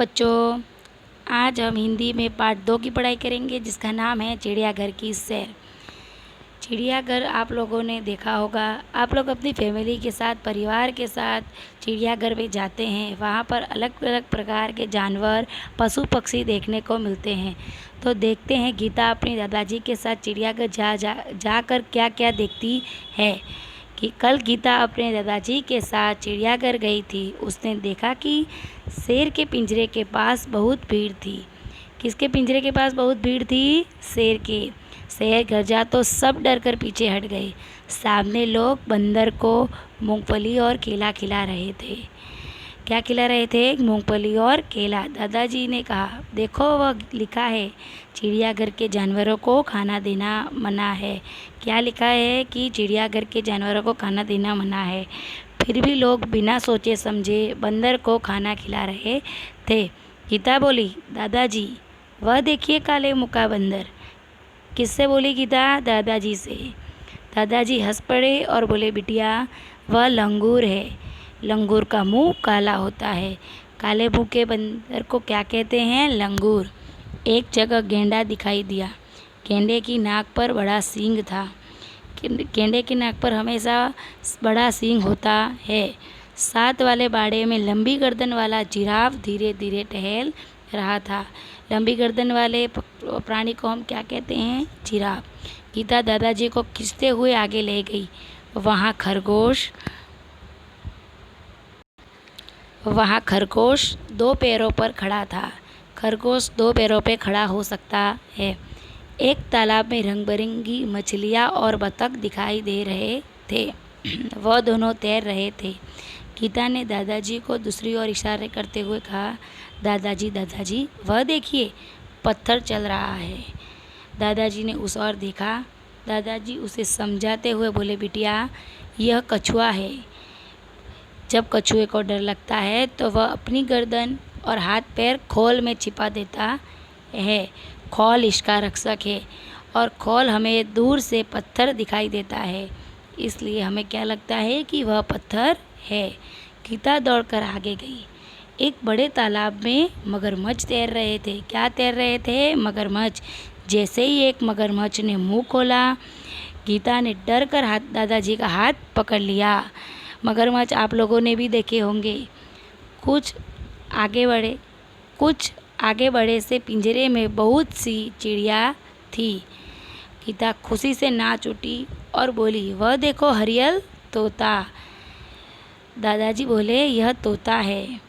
बच्चों, आज हम हिंदी में पार्ट 2 की पढ़ाई करेंगे जिसका नाम है चिड़ियाघर की सैर। चिड़ियाघर आप लोगों ने देखा होगा। आप लोग अपनी फैमिली के साथ, परिवार के साथ चिड़ियाघर में जाते हैं। वहाँ पर अलग अलग प्रकार के जानवर, पशु पक्षी देखने को मिलते हैं। तो देखते हैं गीता अपने दादाजी के साथ चिड़ियाघर जाकर क्या क्या देखती है। कि कल गीता अपने दादाजी के साथ चिड़ियाघर गई थी। उसने देखा कि शेर के पिंजरे के पास बहुत भीड़ थी। किसके पिंजरे के पास बहुत भीड़ थी? शेर के। शेर गरजा तो सब डर कर पीछे हट गए। सामने लोग बंदर को मूंगफली और केला खिला रहे थे। क्या खिला रहे थे? मूंगफली और केला। दादाजी ने कहा, देखो वह लिखा है चिड़ियाघर के जानवरों को खाना देना मना है। क्या लिखा है? कि चिड़ियाघर के जानवरों को खाना देना मना है। फिर भी लोग बिना सोचे समझे बंदर को खाना खिला रहे थे। गीता बोली, दादाजी वह देखिए काले मुंह का बंदर। किससे बोली गीता? दादाजी से। दादाजी हंस पड़े और बोले, बिटिया वह लंगूर है। लंगूर का मुंह काला होता है। काले मुंह के बंदर को क्या कहते हैं? लंगूर। एक जगह गेंडा दिखाई दिया। गेंडे की नाक पर बड़ा सींग था। गेंडे की नाक पर हमेशा बड़ा सींग होता है। साथ वाले बाड़े में लंबी गर्दन वाला जिराफ धीरे धीरे टहल रहा था। लंबी गर्दन वाले प्राणी को हम क्या कहते हैं? जिराफ। गीता दादाजी को खींचते हुए आगे ले गई। वहाँ खरगोश 2 पैरों पर खड़ा था। खरगोश 2 पैरों पर खड़ा हो सकता है। एक तालाब में रंग बिरंगी मछलियाँ और बतख दिखाई दे रहे थे। वह दोनों तैर रहे थे। गीता ने दादाजी को दूसरी ओर इशारे करते हुए कहा, दादाजी दादाजी वह देखिए, पत्थर चल रहा है। दादाजी ने उस ओर देखा। दादाजी उसे समझाते हुए बोले, बिटिया यह कछुआ है। जब कछुए को डर लगता है तो वह अपनी गर्दन और हाथ पैर खोल में छिपा देता है। खोल इसका रक्षक है और खोल हमें दूर से पत्थर दिखाई देता है, इसलिए हमें क्या लगता है कि वह पत्थर है। गीता दौड़कर आगे गई। एक बड़े तालाब में मगरमच्छ तैर रहे थे। क्या तैर रहे थे? मगरमच्छ। जैसे ही एक मगरमच्छ ने मुंह खोला, गीता ने डर कर दादाजी का हाथ पकड़ लिया। मगरमच्छ आप लोगों ने भी देखे होंगे। कुछ आगे बढ़े से पिंजरे में बहुत सी चिड़िया थी। गीता खुशी से नाच उठी और बोली, वह देखो हरियल तोता। दादाजी बोले, यह तोता है।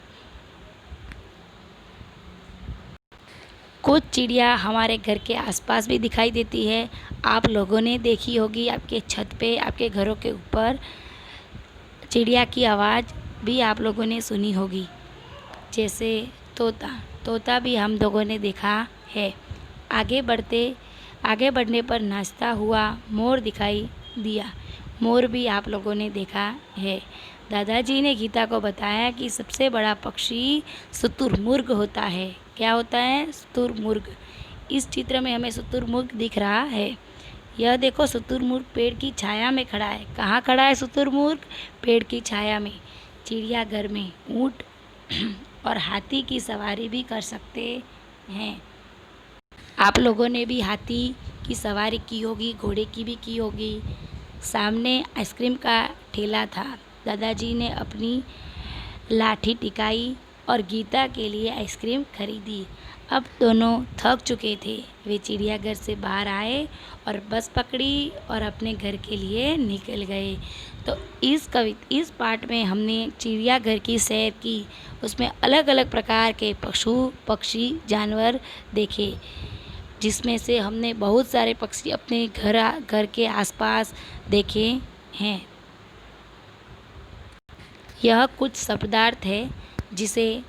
कुछ चिड़िया हमारे घर के आसपास भी दिखाई देती है। आप लोगों ने देखी होगी, आपके छत पे, आपके घरों के ऊपर चिड़िया की आवाज़ भी आप लोगों ने सुनी होगी। जैसे तोता भी हम लोगों ने देखा है। आगे बढ़ने पर नाचता हुआ मोर दिखाई दिया। मोर भी आप लोगों ने देखा है। दादाजी ने गीता को बताया कि सबसे बड़ा पक्षी शुतुरमुर्ग होता है। क्या होता है? शुतुरमुर्ग। इस चित्र में हमें शुतुरमुर्ग दिख रहा है। यह देखो, शुतुरमुर्ग पेड़ की छाया में खड़ा है। कहाँ खड़ा है शुतुरमुर्ग? पेड़ की छाया में। चिड़ियाघर में ऊँट और हाथी की सवारी भी कर सकते हैं। आप लोगों ने भी हाथी की सवारी की होगी, घोड़े की भी की होगी। सामने आइसक्रीम का ठेला था। दादाजी ने अपनी लाठी टिकाई और गीता के लिए आइसक्रीम खरीदी। अब दोनों थक चुके थे। वे चिड़ियाघर से बाहर आए और बस पकड़ी और अपने घर के लिए निकल गए। तो इस पार्ट में हमने चिड़ियाघर की सैर की। उसमें अलग अलग प्रकार के पशु पक्षी जानवर देखे, जिसमें से हमने बहुत सारे पक्षी अपने घर के आसपास देखे हैं। यह कुछ शब्दार्थ है जिसे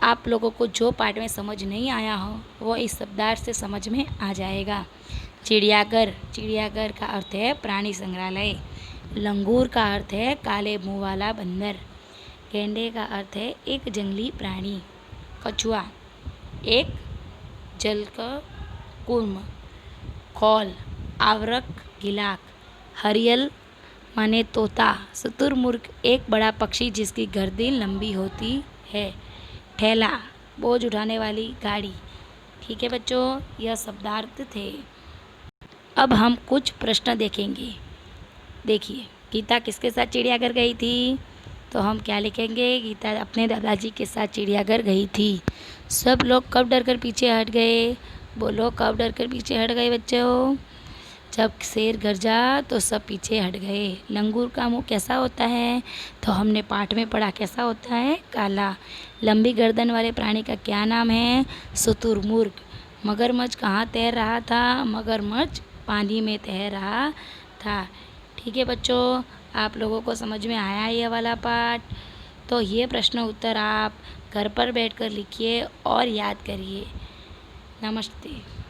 आप लोगों को जो पार्ट में समझ नहीं आया हो वो इस शब्दार्थ से समझ में आ जाएगा। चिड़ियाघर का अर्थ है प्राणी संग्रहालय। लंगूर का अर्थ है काले मुंह वाला बंदर। गेंडे का अर्थ है एक जंगली प्राणी। कछुआ एक जलकुक्कुट। खोल आवरक गिलाक। हरियल माने तोता। शुतुरमुर्ग एक बड़ा पक्षी जिसकी गर्दन लंबी होती है। ठेला बोझ उठाने वाली गाड़ी। ठीक है बच्चों, यह शब्दार्थ थे। अब हम कुछ प्रश्न देखेंगे। देखिए, गीता किसके साथ चिड़ियाघर गई थी? तो हम क्या लिखेंगे? गीता अपने दादाजी के साथ चिड़ियाघर गई थी। सब लोग कब डरकर पीछे हट गए? बोलो, कब डरकर पीछे हट गए बच्चों? जब शेर गरजा तो सब पीछे हट गए। लंगूर का मुंह कैसा होता है? तो हमने पाठ में पढ़ा, कैसा होता है? काला। लंबी गर्दन वाले प्राणी का क्या नाम है? शुतुरमुर्ग। मगरमच्छ कहाँ तैर रहा था? मगरमच्छ पानी में तैर रहा था। ठीक है बच्चों, आप लोगों को समझ में आया ये वाला पाठ? तो ये प्रश्न उत्तर आप घर पर बैठकर लिखिए और याद करिए। नमस्ते।